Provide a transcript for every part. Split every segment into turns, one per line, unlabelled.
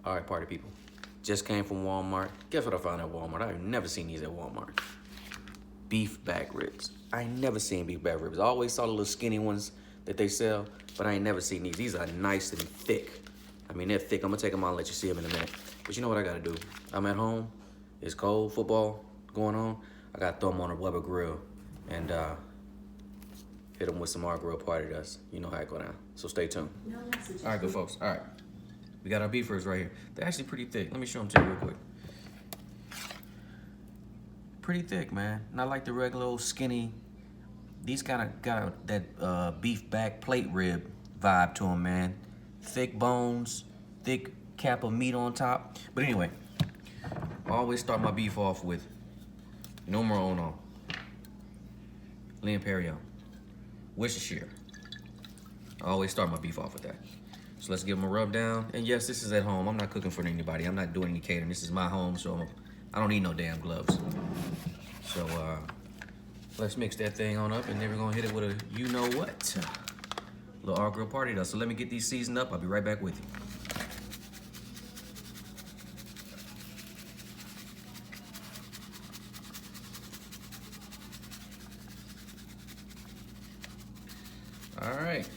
All right, party people. Just came from Walmart. Guess what I found at Walmart? I've never seen these at Walmart. Beef back ribs. I ain't never seen beef back ribs. I always saw the little skinny ones that they sell, but I ain't never seen these. These are nice and thick. I mean, they're thick. I'm gonna take them out and let you see them in a minute. But you know what I gotta do? I'm at home. It's cold, football going on. I gotta throw them on a RGrill and hit them with some RGrill Party Dust. You know how it go down. So stay tuned. All right, good folks. All right. We got our beef ribs right here. They're actually pretty thick. Let me show them to you real quick. Pretty thick, man. Not like the regular old skinny. These kind of got that beef back plate rib vibe to them, man. Thick bones, thick cap of meat on top. But anyway, I always start my beef off with numero uno, L'Imperio, Worcestershire. I always start my beef off with that. So let's give them a rub down. And yes, this is at home. I'm not cooking for anybody. I'm not doing any catering. This is my home, so I don't need no damn gloves. So let's mix that thing on up, and then we're gonna hit it with a you-know-what. Little RGrill Party Dust. So let me get these seasoned up. I'll be right back with you. All right,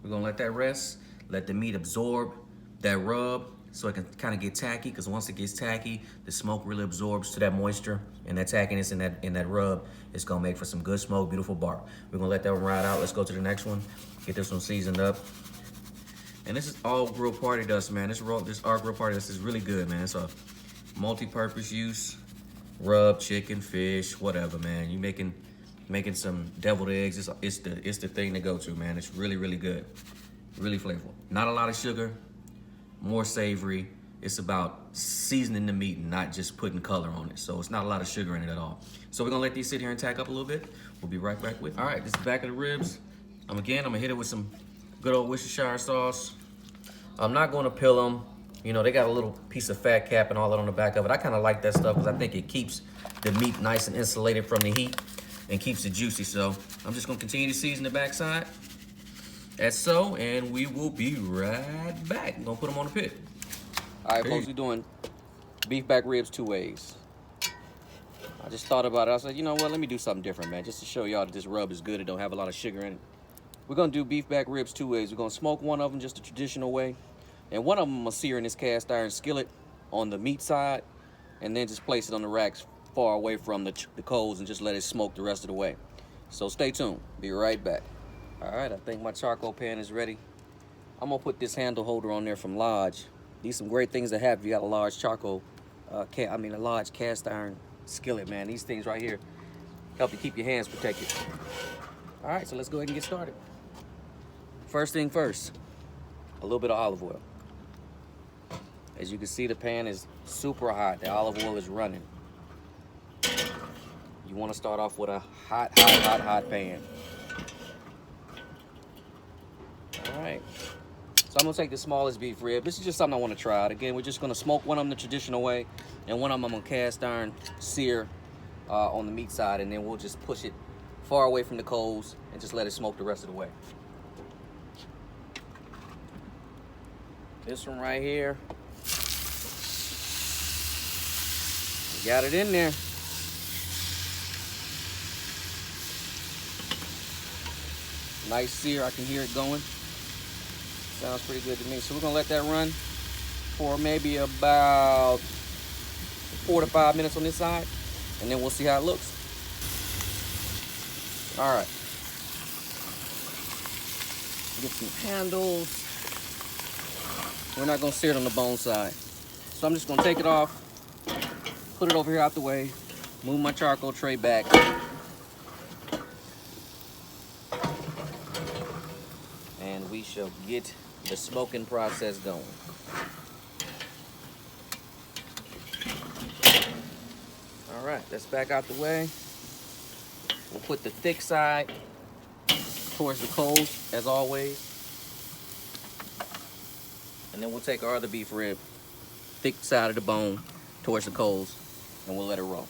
we're gonna let that rest. Let the meat absorb that rub so it can kind of get tacky, because once it gets tacky, the smoke really absorbs to that moisture, and that tackiness in that rub is gonna make for some good smoke, beautiful bark. We're gonna let that one ride out. Let's go to the next one. Get this one seasoned up. And this is RGrill Party Dust, man. This RGrill Party Dust is really good, man. It's a multi-purpose use. Rub, chicken, fish, whatever, man. You making some deviled eggs. It's the thing to go to, man. It's really, really good. Really flavorful. Not a lot of sugar, more savory. It's about seasoning the meat and not just putting color on it. So it's not a lot of sugar in it at all. So we're gonna let these sit here and tack up a little bit. We'll be right back with you. All right, this is the back of the ribs. I'm gonna hit it with some good old Worcestershire sauce. I'm not gonna peel them. You know, they got a little piece of fat cap and all that on the back of it. I kind of like that stuff because I think it keeps the meat nice and insulated from the heat and keeps it juicy. So I'm just gonna continue to season the backside. As so, and we will be right back. I'm gonna put them on the pit. All right, folks, we're doing beef back ribs 2 ways. I just thought about it. I said, you know what, let me do something different, man, just to show y'all that this rub is good. It don't have a lot of sugar in it. We're gonna do beef back ribs 2 ways. We're gonna smoke one of them just the traditional way, and one of them I'm gonna sear in this cast iron skillet on the meat side, and then just place it on the racks far away from the coals and just let it smoke the rest of the way. So stay tuned. Be right back. All right, I think my charcoal pan is ready. I'm gonna put this handle holder on there from Lodge. These some great things to have if you got a large charcoal, a large cast iron skillet, man. These things right here help you keep your hands protected. All right, so let's go ahead and get started. First thing first, a little bit of olive oil. As you can see, the pan is super hot. The olive oil is running. You wanna start off with a hot pan. All right, so I'm gonna take the smallest beef rib. This is just something I wanna try out. Again, we're just gonna smoke one of them the traditional way, and one of them I'm gonna cast iron sear on the meat side, and then we'll just push it far away from the coals and just let it smoke the rest of the way. This one right here, got it in there. Nice sear, I can hear it going. Sounds pretty good to me. So we're gonna let that run for maybe about 4 to 5 minutes on this side, and then we'll see how it looks. All right. Get some handles. We're not gonna sear it on the bone side. So I'm just gonna take it off, put it over here out the way, move my charcoal tray back. And we shall get the smoking process going. All right, that's back out the way. We'll put the thick side towards the coals, as always. And then we'll take our other beef rib, thick side of the bone, towards the coals, and we'll let it roll.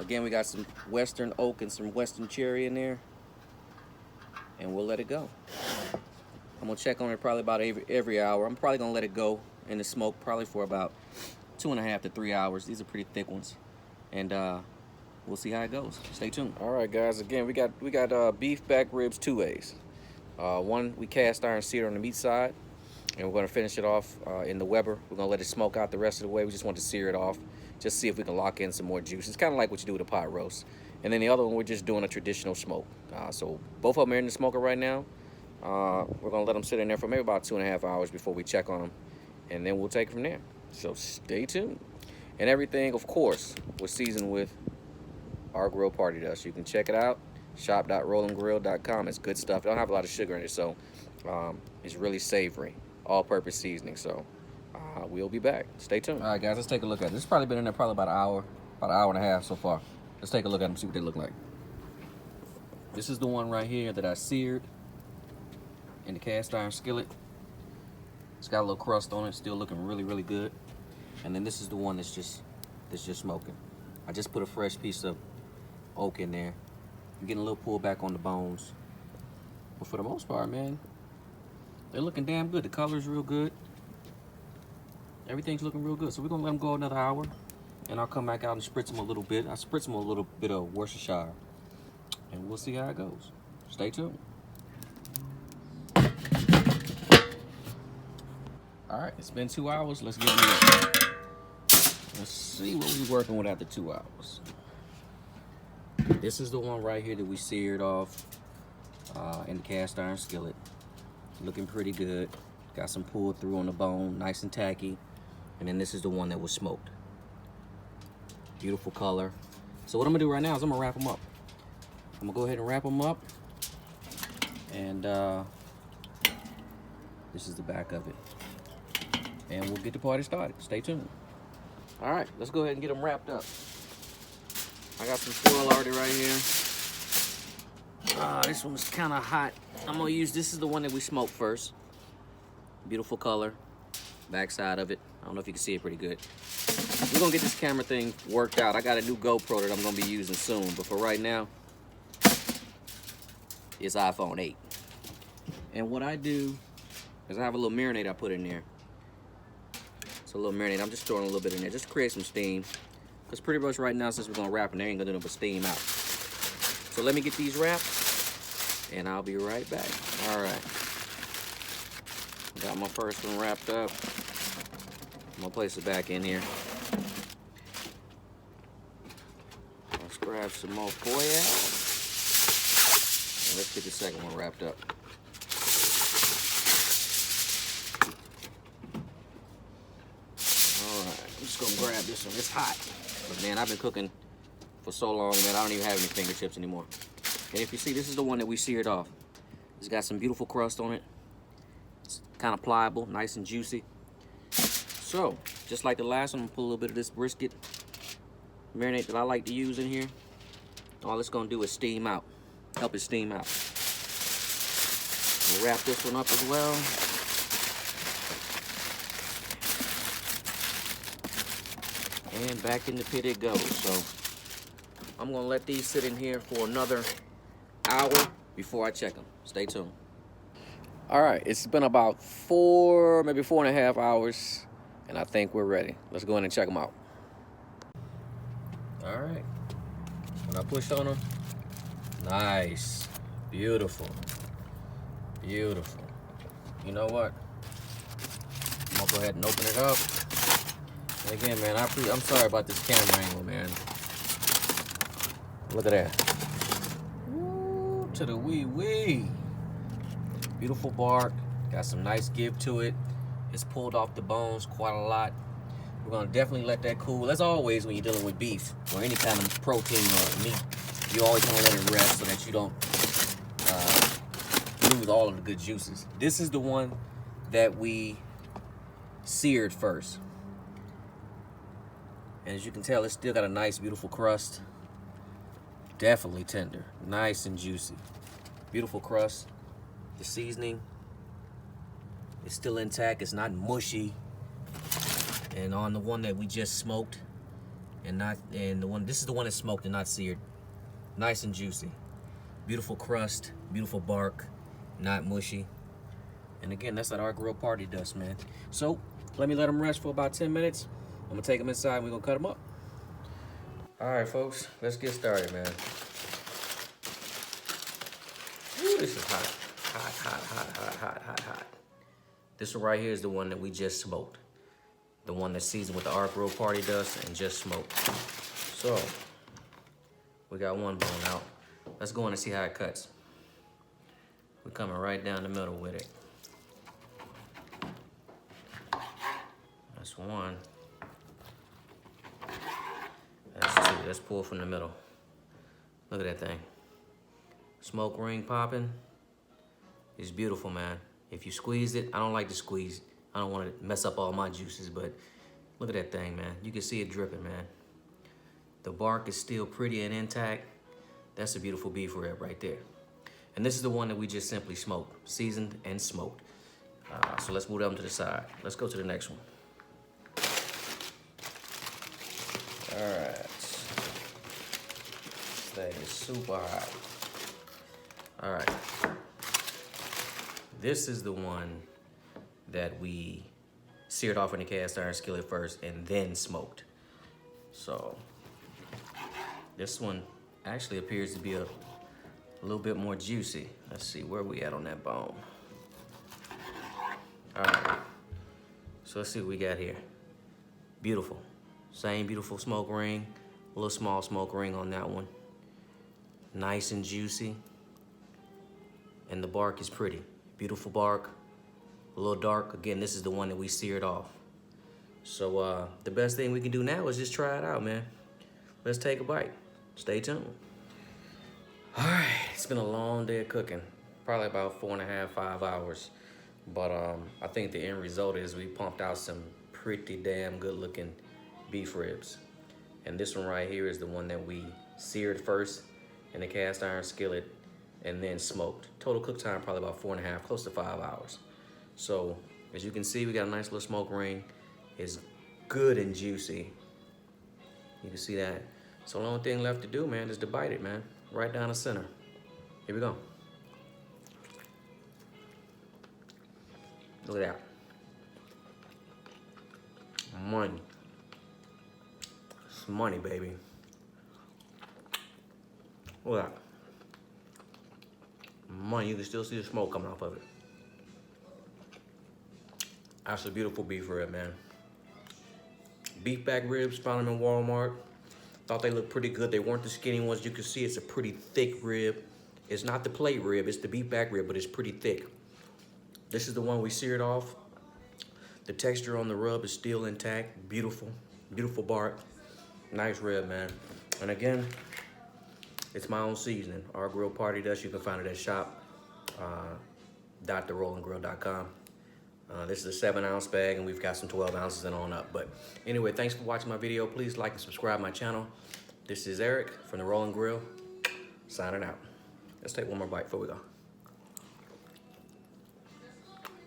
Again, we got some Western oak and some Western cherry in there, and we'll let it go. I'm gonna check on it probably about every hour. I'm probably gonna let it go in the smoke probably for about 2.5 to 3 hours. These are pretty thick ones, and we'll see how it goes. Stay tuned. All right, guys. Again, we got beef back ribs 2 ways. One, we cast iron seared on the meat side, and we're gonna finish it off in the Weber. We're gonna let it smoke out the rest of the way. We just want to sear it off, just see if we can lock in some more juice. It's kind of like what you do with a pot roast. And then the other one, we're just doing a traditional smoke. So both of them are in the smoker right now. We're gonna let them sit in there for maybe about 2.5 hours before we check on them, and then we'll take it from there. So stay tuned. And everything, of course, was seasoned with RGrill Party Dust. You can check it out, shop.rollandgrill.com. It's good stuff. It don't have a lot of sugar in it, so it's really savory, all-purpose seasoning. So we'll be back. Stay tuned. All right, guys, let's take a look at it. This has probably been in there probably about an hour and a half so far. Let's take a look at them, see what they look like. This is the one right here that I seared in the cast iron skillet. It's got a little crust on it, still looking really, really good. And then this is the one that's just smoking. I just put a fresh piece of oak in there. I'm getting a little pullback on the bones. But for the most part, man, they're looking damn good. The color's real good. Everything's looking real good. So we're gonna let them go another hour, and I'll come back out and spritz them a little bit. I spritz them a little bit of Worcestershire, and we'll see how it goes. Stay tuned. All right, it's been 2 hours. Let's get into it. Let's see what we're working with after 2 hours. This is the one right here that we seared off in the cast iron skillet. Looking pretty good. Got some pull through on the bone, nice and tacky. And then this is the one that was smoked. Beautiful color. So what I'm gonna do right now is I'm gonna wrap them up. I'm gonna go ahead and wrap them up. And this is the back of it. And we'll get the party started. Stay tuned. All right, let's go ahead and get them wrapped up. I got some foil already right here. This one's kind of hot. I'm gonna use, this is the one that we smoked first. Beautiful color, back side of it. I don't know if you can see it pretty good. We're gonna get this camera thing worked out. I got a new GoPro that I'm gonna be using soon, but for right now, it's iPhone 8. And what I do is I have a little marinade I put in there. It's a little marinade. I'm just throwing a little bit in there just to create some steam. Because pretty much right now, since we're gonna wrap them, they ain't gonna do nothing but steam out. So let me get these wrapped, and I'll be right back. All right. Got my first one wrapped up. I'm gonna place it back in here. Let's grab some more foil out. And let's get the second one wrapped up. I'm just gonna grab this one. It's hot. But man, I've been cooking for so long, man, I don't even have any fingertips anymore. And if you see, this is the one that we seared off. It's got some beautiful crust on it. It's kind of pliable, nice and juicy. So, just like the last one, I'm gonna put a little bit of this brisket marinade that I like to use in here. All it's gonna do is steam out, help it steam out. We'll wrap this one up as well. And back in the pit it goes. So I'm gonna let these sit in here for another hour before I check them. Stay tuned. All right, it's been about maybe 4.5 hours, and I think we're ready. Let's go in and check them out. All right, when I push on them, nice, beautiful, beautiful. You know what? I'm gonna go ahead and open it up. And again, man, I'm sorry about this camera angle, man. Look at that. Ooh, to the wee. Beautiful bark. Got some nice give to it. It's pulled off the bones quite a lot. We're gonna definitely let that cool. As always, when you're dealing with beef or any kind of protein or meat, you always wanna let it rest so that you don't lose all of the good juices. This is the one that we seared first. And as you can tell, it's still got a nice, beautiful crust. Definitely tender, nice and juicy. Beautiful crust. The seasoning is still intact. It's not mushy. And on the one that we just smoked, this is the one that's smoked and not seared. Nice and juicy. Beautiful crust, beautiful bark, not mushy. And again, that's that RGrill Party Dust, man. So let me let them rest for about 10 minutes. I'm gonna take them inside and we're gonna cut them up. All right, folks, let's get started, man. Ooh, this is hot. Hot, hot, hot, hot, hot, hot, hot. This one right here is the one that we just smoked. The one that's seasoned with the RGrill Party Dust and just smoked. So, we got one bone out. Let's go in and see how it cuts. We're coming right down the middle with it. That's one. That's two. Let's pull from the middle. Look at that thing. Smoke ring popping. It's beautiful, man. If you squeeze it, I don't like to squeeze. I don't want to mess up all my juices, but look at that thing, man. You can see it dripping, man. The bark is still pretty and intact. That's a beautiful beef rib right there. And this is the one that we just simply smoked, seasoned and smoked. So let's move them to the side. Let's go to the next one. All right. This thing is super hot. All right. This is the one that we seared off in the cast iron skillet first and then smoked. So this one actually appears to be a little bit more juicy. Let's see, where we at on that bone? All right, so let's see what we got here. Beautiful, same beautiful smoke ring, a little small smoke ring on that one. Nice and juicy, and the bark is pretty. Beautiful bark, a little dark. Again, this is the one that we seared off. So the best thing we can do now is just try it out, man. Let's take a bite. Stay tuned. All right, it's been a long day of cooking, probably about 4.5, 5 hours. But I think the end result is we pumped out some pretty damn good looking beef ribs. And this one right here is the one that we seared first in the cast iron skillet and then smoked. Total cook time probably about 4.5, close to 5 hours. So as you can see, we got a nice little smoke ring. It's good and juicy. You can see that. So the only thing left to do, man, is to bite it, man. Right down the center. Here we go. Look at that. Money. It's money, baby. Look at that. Money, you can still see the smoke coming off of it. That's a beautiful beef rib, man. Beef back ribs, found them in Walmart. Thought they looked pretty good. They weren't the skinny ones. You can see it's a pretty thick rib. It's not the plate rib, it's the beef back rib, but it's pretty thick. This is the one we seared off. The texture on the rub is still intact. Beautiful, beautiful bark. Nice rib, man. And again, it's my own seasoning. RGrill Party Dust. You can find it at shop.therollingrill.com. This is a 7-ounce bag, and we've got some 12 ounces and on up. But anyway, thanks for watching my video. Please like and subscribe my channel. This is Eric from The Rolling Grill, signing out. Let's take one more bite before we go.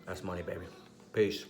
That's money, baby. Peace.